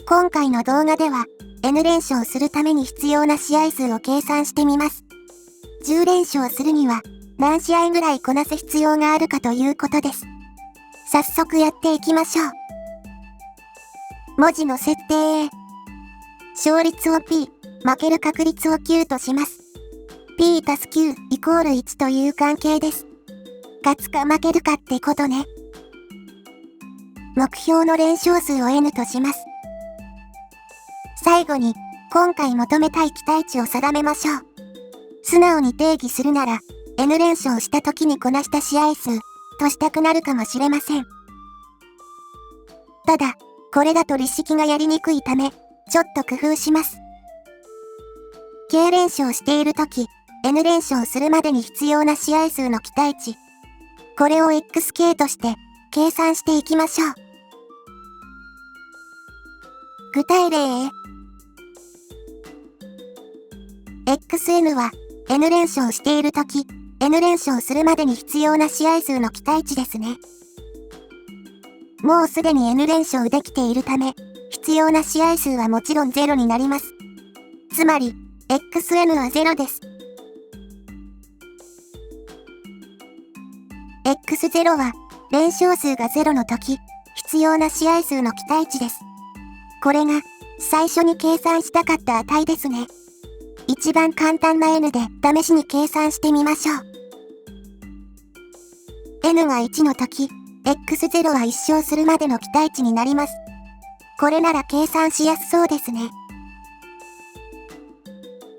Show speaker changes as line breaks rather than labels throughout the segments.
今回の動画では N 連勝するために必要な試合数を計算してみます。10連勝するには何試合ぐらいこなす必要があるかということです。早速やっていきましょう。文字の設定。勝率を P、負ける確率を Q とします。P たす Q イコール1という関係です。勝つか負けるかってことね。目標の連勝数を N とします。最後に、今回求めたい期待値を定めましょう。素直に定義するなら、N 連勝した時にこなした試合数としたくなるかもしれません。ただ、これだと立式がやりにくいため、ちょっと工夫します。K 連勝している時、N 連勝するまでに必要な試合数の期待値。これを XK として計算していきましょう。具体例。XN は N 連勝しているとき、N 連勝するまでに必要な試合数の期待値ですね。もうすでに N 連勝できているため、必要な試合数はもちろん0になります。つまり、XN は0です。X0 は連勝数が0のとき、必要な試合数の期待値です。これが最初に計算したかった値ですね。一番簡単な N で試しに計算してみましょう。N が1の時、X0 は1勝するまでの期待値になります。これなら計算しやすそうですね。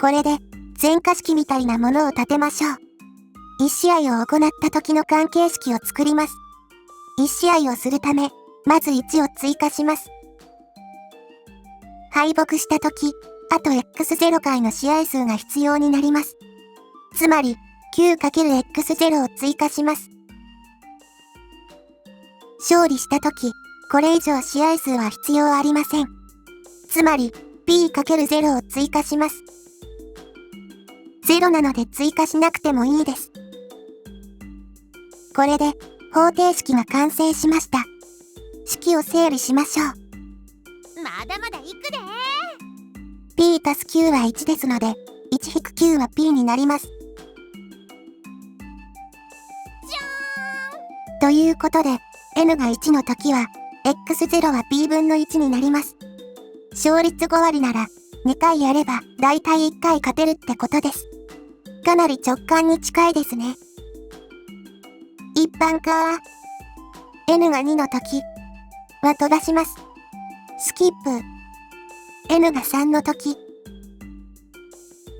これで全化式みたいなものを立てましょう。1試合を行った時の関係式を作ります。1試合をするため、まず1を追加します。敗北した時、あと X0 回の試合数が必要になります。つまり、9×X0 を追加します。勝利した時、これ以上試合数は必要ありません。つまり、P×0 を追加します。0なので追加しなくてもいいです。これで、方程式が完成しました。式を整理しましょう。
まだまだいくで。
P たす Q は1ですので、1-9 は P になります。ということで、N が1の時は、X0 は P 分の1になります。勝率5割なら、2回やれば、だいたい1回勝てるってことです。かなり直感に近いですね。一般か。N が2の時は飛ばします。スキップ。N が3の時。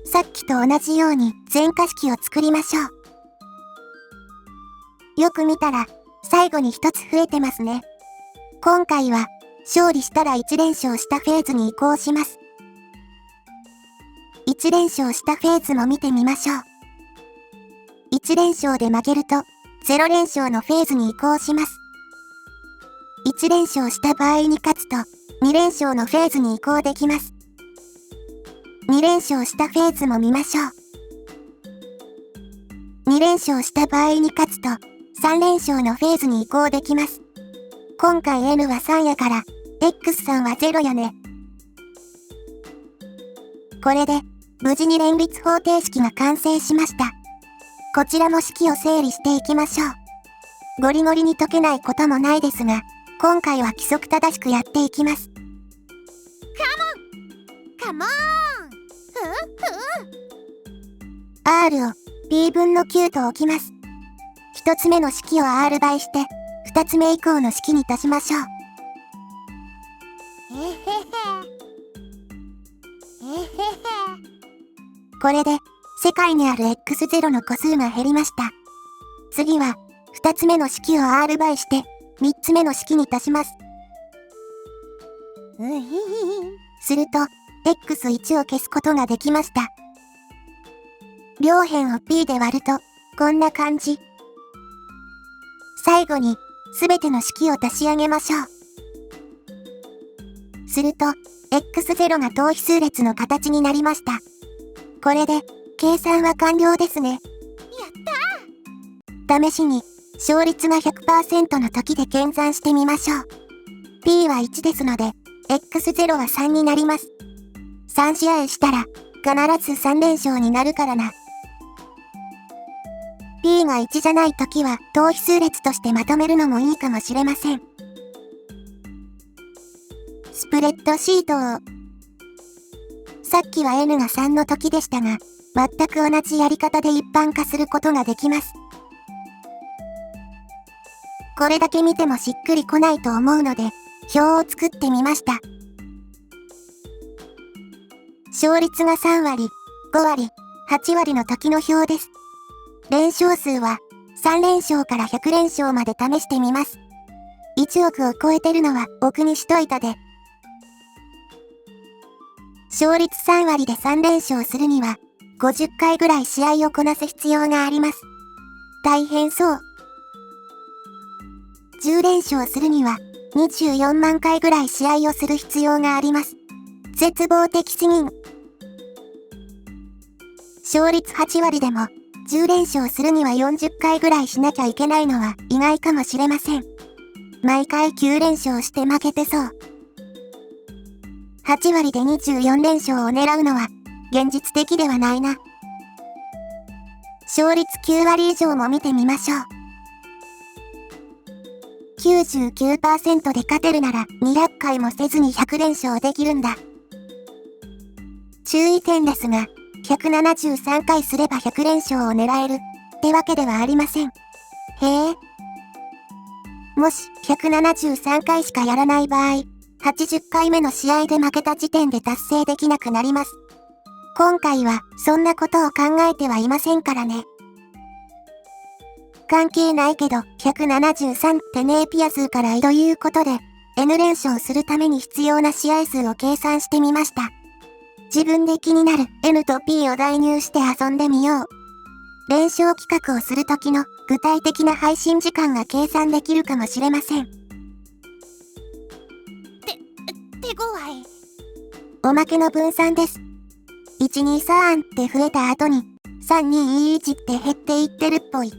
さっきと同じように全化式を作りましょう。よく見たら、最後に1つ増えてますね。今回は、勝利したら1連勝したフェーズに移行します。1連勝したフェーズも見てみましょう。1連勝で負けると、0連勝のフェーズに移行します。1連勝した場合に勝つと、2連勝のフェーズに移行できます。2連勝したフェーズも見ましょう。2連勝した場合に勝つと、3連勝のフェーズに移行できます。今回 N は3やから、X3 は0やね。これで、無事に連立方程式が完成しました。こちらも式を整理していきましょう。ゴリゴリに解けないこともないですが、今回は規則正しくやっていきます。
カモン
R を P 分の9と置きます。一つ目の式を R 倍して、二つ目以降の式に足しましょう。これで、世界にある X0 の個数が減りました。次は、二つ目の式を R 倍して、三つ目の式に足します。すると、X1 を消すことができました。両辺を P で割ると、こんな感じ。最後に、すべての式を足し上げましょう。すると、X0 が等比数列の形になりました。これで、計算は完了ですね。
やった
試しに、勝率が 100% の時で計算してみましょう。P は1ですので、x0 は3になります。3試合したら、必ず3連勝になるからな。P が1じゃないときは、等比数列としてまとめるのもいいかもしれません。スプレッドシートを。さっきは N が3の時でしたが、全く同じやり方で一般化することができます。これだけ見てもしっくりこないと思うので、表を作ってみました。勝率が3割、5割、8割の時の表です。連勝数は3連勝から100連勝まで試してみます。1億を超えてるのは億にしといたで。勝率3割で3連勝するには50回ぐらい試合をこなす必要があります。大変そう。10連勝するには24万回ぐらい試合をする必要があります。絶望的すぎん。勝率8割でも10連勝するには40回ぐらいしなきゃいけないのは意外かもしれません。毎回9連勝して負けてそう。8割で24連勝を狙うのは現実的ではないな。勝率9割以上も見てみましょう。99% で勝てるなら200回もせずに100連勝できるんだ。注意点ですが、173回すれば100連勝を狙えるってわけではありません。へえ。もし173回しかやらない場合、80回目の試合で負けた時点で達成できなくなります。今回はそんなことを考えてはいませんからね。関係ないけど、173ってネーピア数からということで、N 連勝するために必要な試合数を計算してみました。自分で気になる N と P を代入して遊んでみよう。連勝企画をするときの具体的な配信時間が計算できるかもしれません。
手強い。
おまけの分散です。123って増えた後に3221って減っていってるっぽい。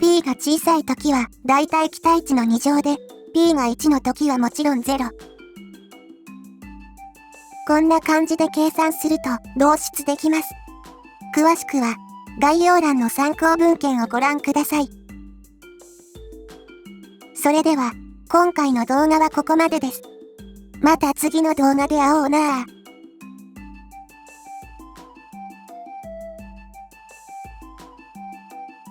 P が小さい時はだいたい期待値の2乗で、P が1の時はもちろん0。こんな感じで計算すると導出できます。詳しくは概要欄の参考文献をご覧ください。それでは今回の動画はここまでです。また次の動画で会おうな。